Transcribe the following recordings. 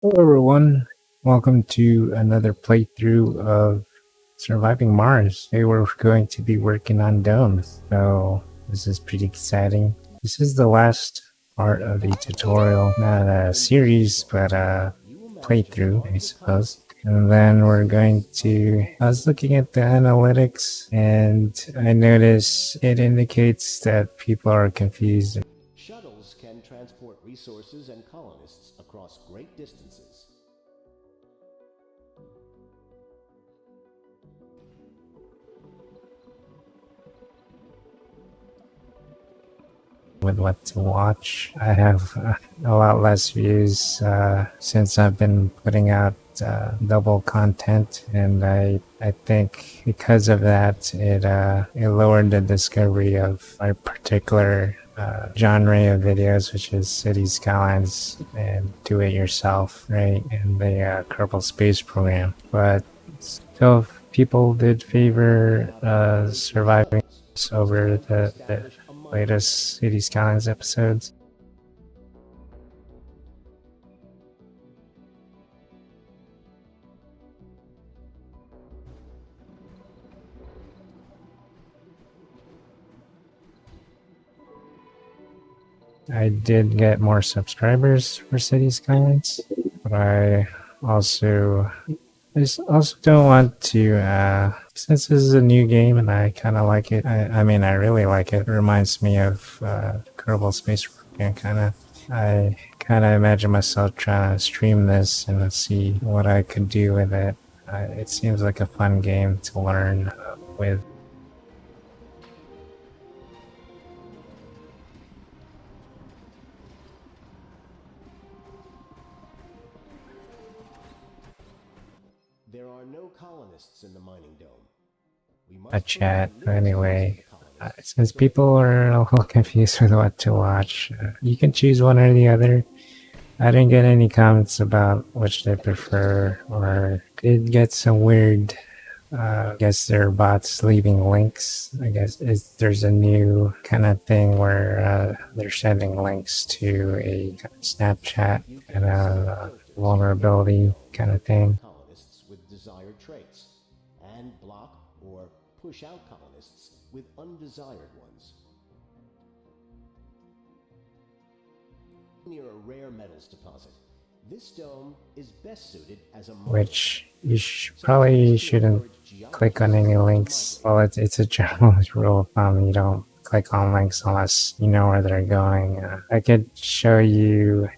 Hello everyone, welcome to another playthrough of Surviving Mars. Today we're going to be working on domes, so this is pretty exciting. This is the last part of the tutorial, not a series, but a playthrough, I suppose. And then we're going to, I was looking at the analytics and I noticed it indicates that people are confused. Shuttles can transport resources and colonists across great distances. With what to watch. I have a lot less views since I've been putting out double content, and I think because of that, it lowered the discovery of my particular genre of videos, which is city skylines and do it yourself, right? And the Kerbal Space Program. But still, people did favor surviving over the latest City Skylines episodes. I did get more subscribers for City Skylines, but I also also don't want to since this is a new game and I kind of like it. I mean, I really like it. It reminds me of Kerbal Space Program kind of. I kind of imagine myself trying to stream this and see what I could do with it. It seems like a fun game to learn with. There are no colonists in the mining dome. We A must chat. provide Anyway, colonists since people are a little confused with what to watch, you can choose one or the other. I didn't get any comments about which they prefer, or did get some weird. I guess there are bots leaving links. I guess there's a new kind of thing where they're sending links to a Snapchat kind of vulnerability kind of thing. colonists with desired traits and block or push out colonists with undesired ones. Near a rare metals deposit, this dome is best suited as a Which you probably shouldn't click on any links. Well, it's a general rule of thumb. You don't click on links unless you know where they're going. I could show you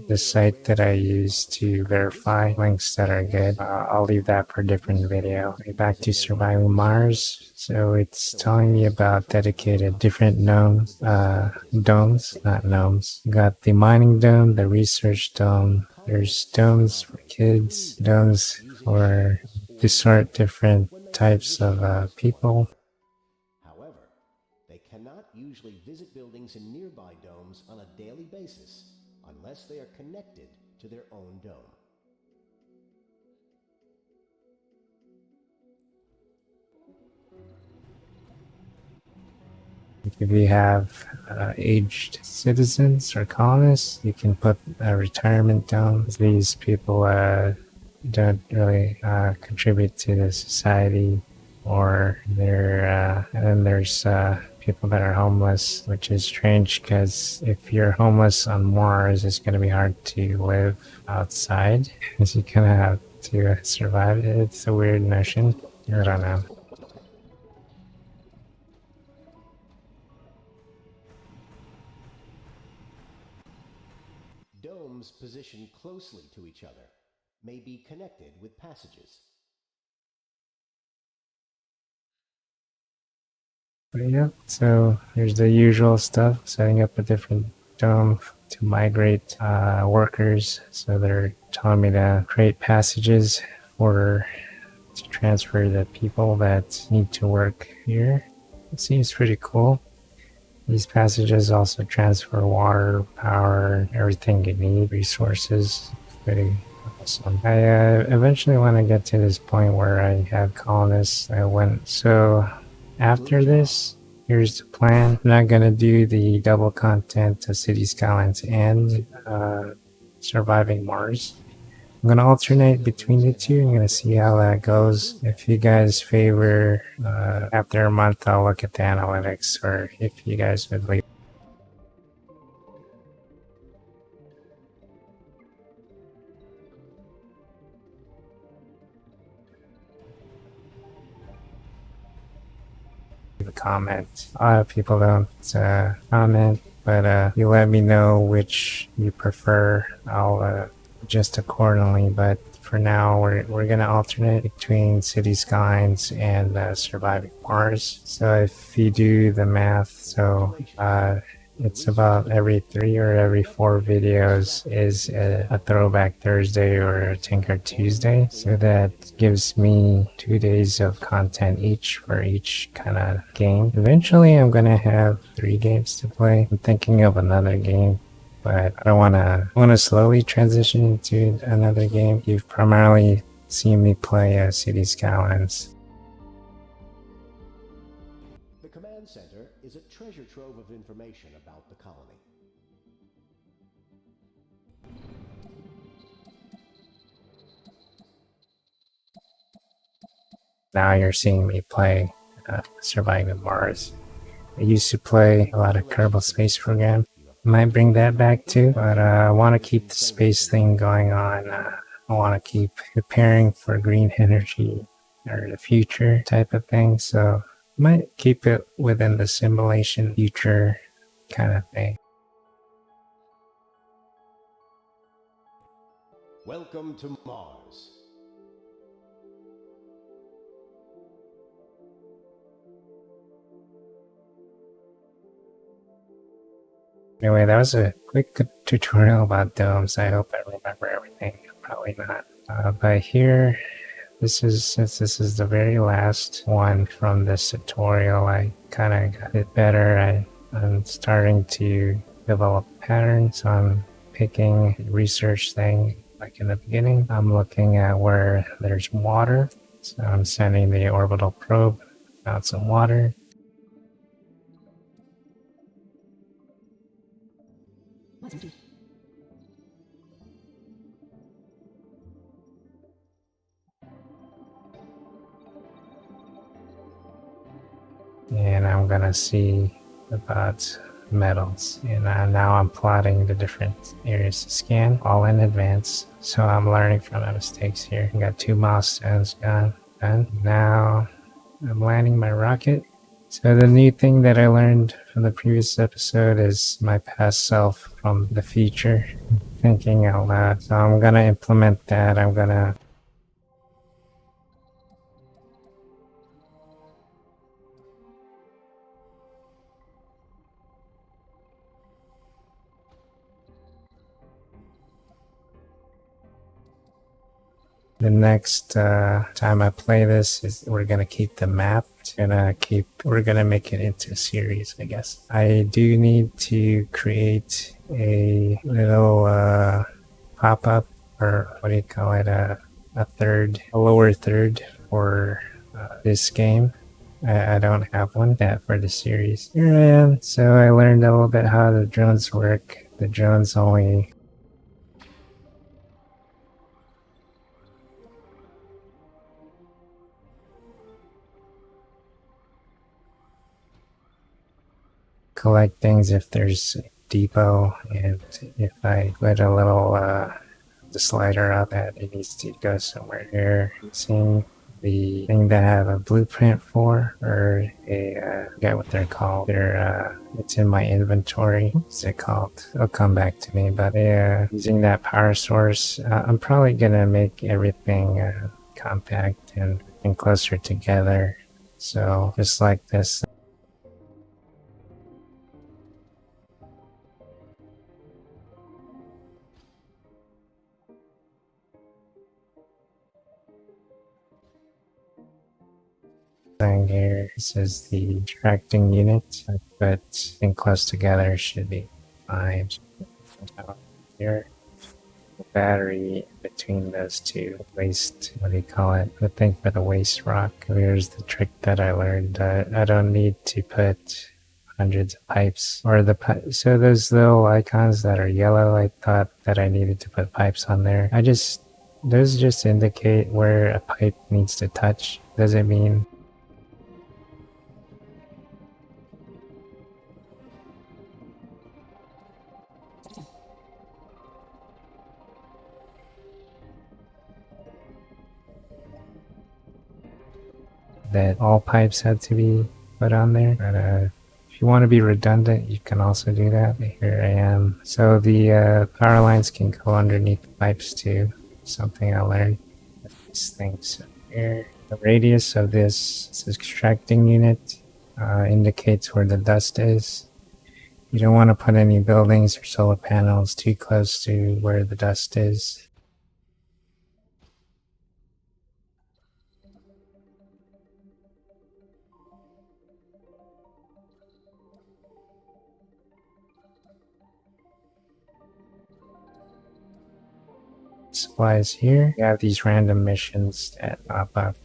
the site that I use to verify links that are good. I'll leave that for a different video. Back to Surviving Mars. So it's telling me about dedicated different domes, not gnomes. Got the mining dome, the research dome. There's domes for kids, domes for to sort different types of people. However, they cannot usually visit buildings in nearby domes on a daily basis unless they are connected to their own dome. If you have aged citizens or colonists, you can put a retirement down. These people don't really contribute to the society, or and then there's people that are homeless, which is strange because if you're homeless on Mars, it's going to be hard to live outside because you kind of have to survive. It's a weird notion. I don't know. Domes positioned closely to each other may be connected with passages. But yeah, so here's the usual stuff, setting up a different dome to migrate workers. So they're telling me to create passages to transfer the people that need to work here. It seems pretty cool. These passages also transfer water, power, everything you need, resources. Pretty awesome. I eventually want to get to this point where I have colonists. So after this, here's the plan. I'm not gonna do the double content of City Skylines and Surviving Mars. I'm gonna alternate between the two. I'm gonna see how that goes. If you guys favor, after a month, I'll look at the analytics, or if you guys would leave a comment. A lot of people don't comment, but you let me know which you prefer. I'll adjust accordingly. But for now, we're gonna alternate between City Skylines and Surviving Mars. So if you do the math, so it's about every 3 or every 4 videos is a Throwback Thursday or a Tinker Tuesday. So that gives me 2 days of content each for each kind of game. Eventually, I'm going to have 3 games to play. I'm thinking of another game, but I don't want to. I want to slowly transition into another game. You've primarily seen me play City Skylines. The command center is a treasure trove of information about the colony. Now you're seeing me play Surviving Mars. I used to play a lot of Kerbal Space Program. Might bring that back too, but I want to keep the space thing going on. I want to keep preparing for green energy or the future type of thing. So might keep it within the simulation future kind of thing. Welcome to Mars. Anyway, that was a quick tutorial about domes. I hope I remember everything. Probably not. But here, since this is the very last one from this tutorial, I kind of got it better. I'm starting to develop patterns. So I'm picking a research thing like in the beginning. I'm looking at where there's water. So I'm sending the orbital probe, found some water. And I'm gonna see about metals, and now I'm plotting the different areas to scan all in advance, so I'm learning from the mistakes here. I got 2 milestones done. Now I'm landing my rocket. So the new thing that I learned from the previous episode is my past self from the future thinking out loud. So I'm gonna implement that. I'm gonna the next time I play this, we're gonna keep the map. We're gonna make it into a series, I guess. I do need to create a little pop-up, or what do you call it? A lower third for this game. I don't have one yet for the series. Here I am. So I learned a little bit how the drones work. The drones only collect things if there's a depot, and if I put a little the slider up that it needs to go somewhere here. Seeing the thing that I have a blueprint for, or I forget what they're called. It's in my inventory. What's it called? It'll come back to me. But using that power source, I'm probably gonna make everything compact and closer together. So just like this. Thing here. This is the tracking unit, but being close together should be fine. Here, the battery between those two, waste, what do you call it? The thing for the waste rock. Here's the trick that I learned. I don't need to put hundreds of pipes, or so those little icons that are yellow, I thought that I needed to put pipes on there. I just those just indicate where a pipe needs to touch. Doesn't mean that all pipes had to be put on there. But if you want to be redundant, you can also do that. Here I am. So the power lines can go underneath the pipes too. Something I learned. These things here. The radius of this extracting unit indicates where the dust is. You don't want to put any buildings or solar panels too close to where the dust is. Supplies here. You have these random missions that pop up.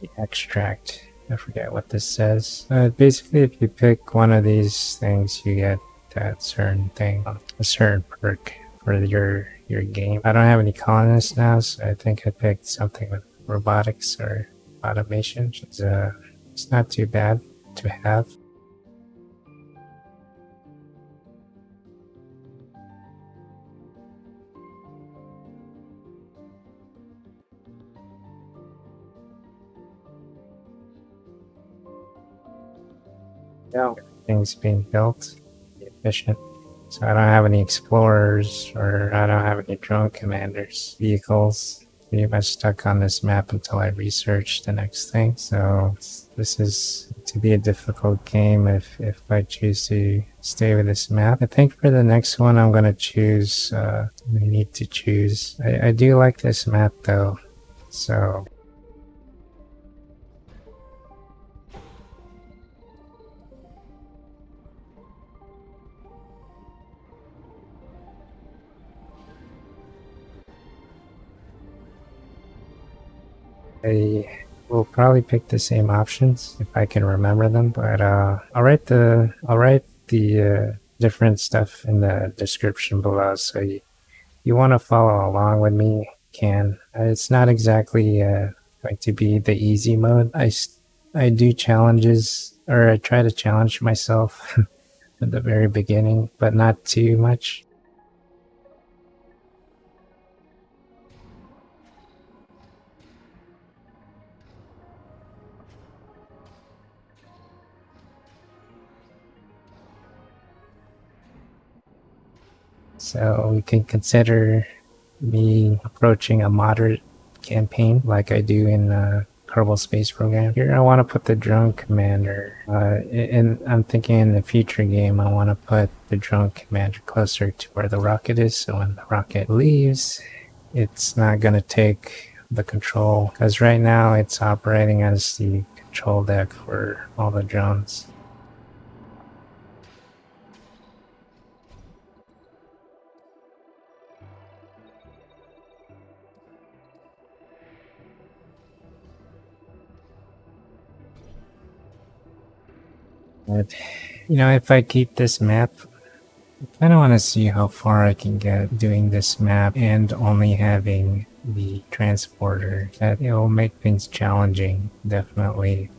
The extract. I forget what this says. Basically, if you pick one of these things, you get that certain thing, a certain perk for your game. I don't have any colonists now, so I think I picked something with robotics or automation. It's not too bad to have. No, everything's being built, be efficient. So I don't have any explorers or I don't have any drone commanders, vehicles. Pretty much stuck on this map until I research the next thing. So this is to be a difficult game if I choose to stay with this map. I think for the next one I'm gonna choose. I need to choose. I do like this map though, so. I will probably pick the same options if I can remember them, but I'll write the different stuff in the description below. So you want to follow along with me, can. It's not exactly going to be the easy mode. I do challenges, or I try to challenge myself at the very beginning, but not too much. So we can consider me approaching a moderate campaign like I do in Kerbal Space Program. Here I want to put the drone commander, and I'm thinking in the future game I want to put the drone commander closer to where the rocket is, so when the rocket leaves, it's not going to take the control, because right now it's operating as the control deck for all the drones. But, if I keep this map, I don't want to see how far I can get doing this map and only having the transporter. That it will make things challenging, definitely.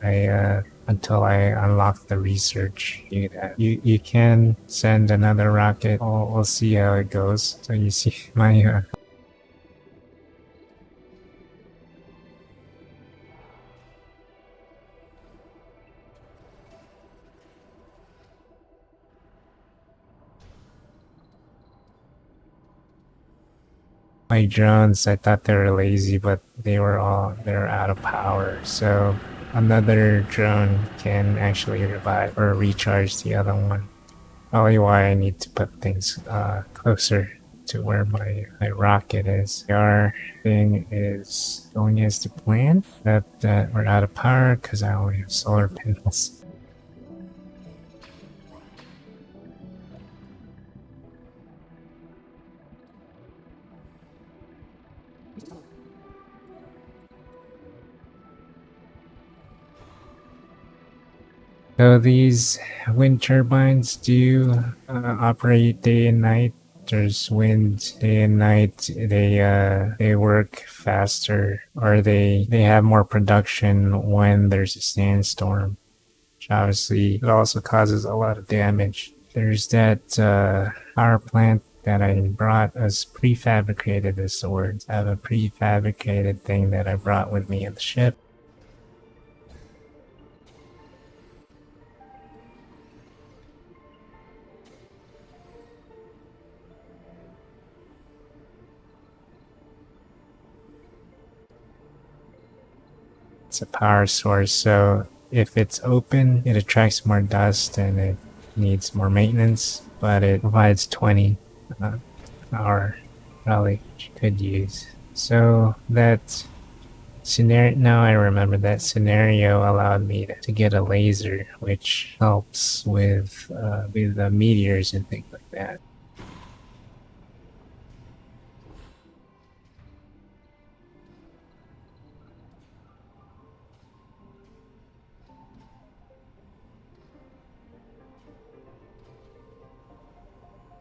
Until I unlock the research, you can send another rocket. We'll see how it goes. So you see my drones. I thought they were lazy, but they're out of power. So another drone can actually revive or recharge the other one. Probably why I need to put things closer to where my rocket is. Our thing is going as to plan. That we're out of power because I only have solar panels. So these wind turbines do operate day and night. there's wind day and night, they work faster, or they have more production when there's a sandstorm, which obviously it also causes a lot of damage. There's that power plant that I brought as prefabricated as swords. I have a prefabricated thing that I brought with me in the ship. It's a power source, so if it's open, it attracts more dust and it needs more maintenance, but it provides 20 power, probably could use. So that scenario, now I remember that scenario allowed me to get a laser, which helps with the meteors and things like that.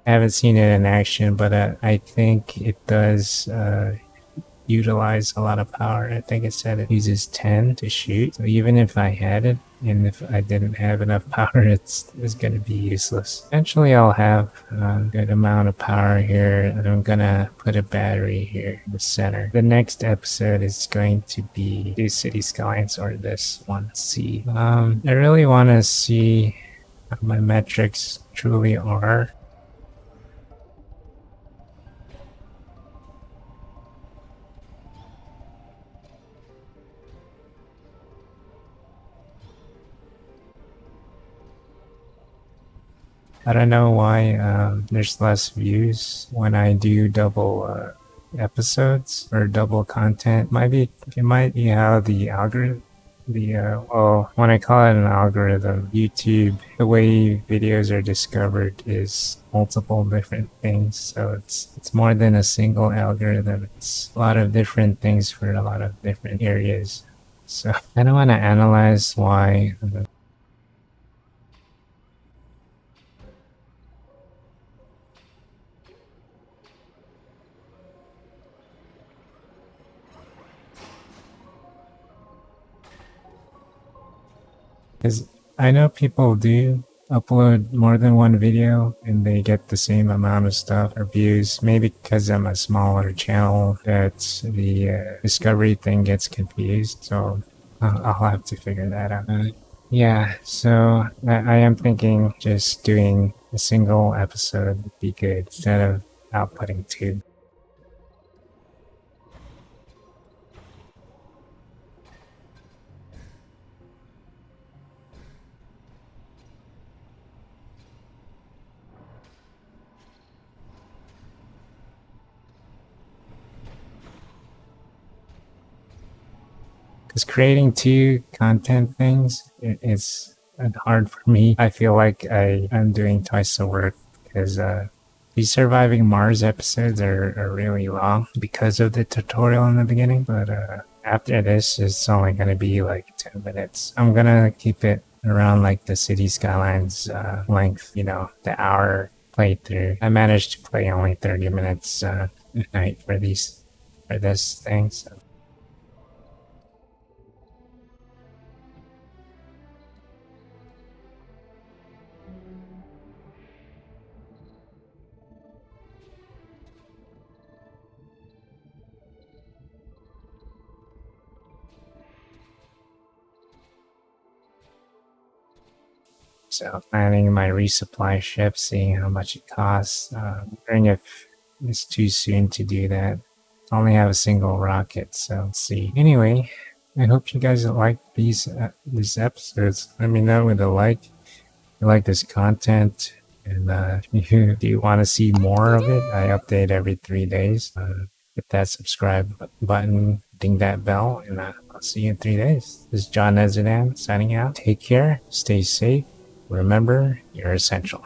I haven't seen it in action, but I think it does utilize a lot of power. I think it said it uses 10 to shoot. So even if I had it, and if I didn't have enough power, it's going to be useless. Eventually I'll have a good amount of power here. I'm going to put a battery here in the center. The next episode is going to be the City Skylines, or this one. Let's see. I really want to see how my metrics truly are. I don't know why there's less views when I do double episodes or double content. It might be how the algorithm, well, when I call it an algorithm, YouTube, the way videos are discovered is multiple different things. So it's more than a single algorithm. It's a lot of different things for a lot of different areas. So I don't want to analyze why. Because I know people do upload more than one video and they get the same amount of stuff or views. Maybe because I'm a smaller channel that the discovery thing gets confused. So I'll have to figure that out. Yeah, so I am thinking just doing a single episode would be good instead of outputting two. Because creating two content things is hard for me. I feel like I'm doing twice the work because these Surviving Mars episodes are really long because of the tutorial in the beginning. But after this, it's only going to be like 10 minutes. I'm going to keep it around like the City Skylines length, the hour playthrough. I managed to play only 30 minutes at night for this thing. So. So planning my resupply ship, seeing how much it costs. Wondering if it's too soon to do that. I only have a single rocket, so let's see. Anyway, I hope you guys like these episodes. Let me know with a like. If you like this content, and if you do want to see more of it, I update every 3 days. Hit that subscribe button, ding that bell, and I'll see you in 3 days. This is John Nezodam signing out. Take care, stay safe. Remember, you're essential.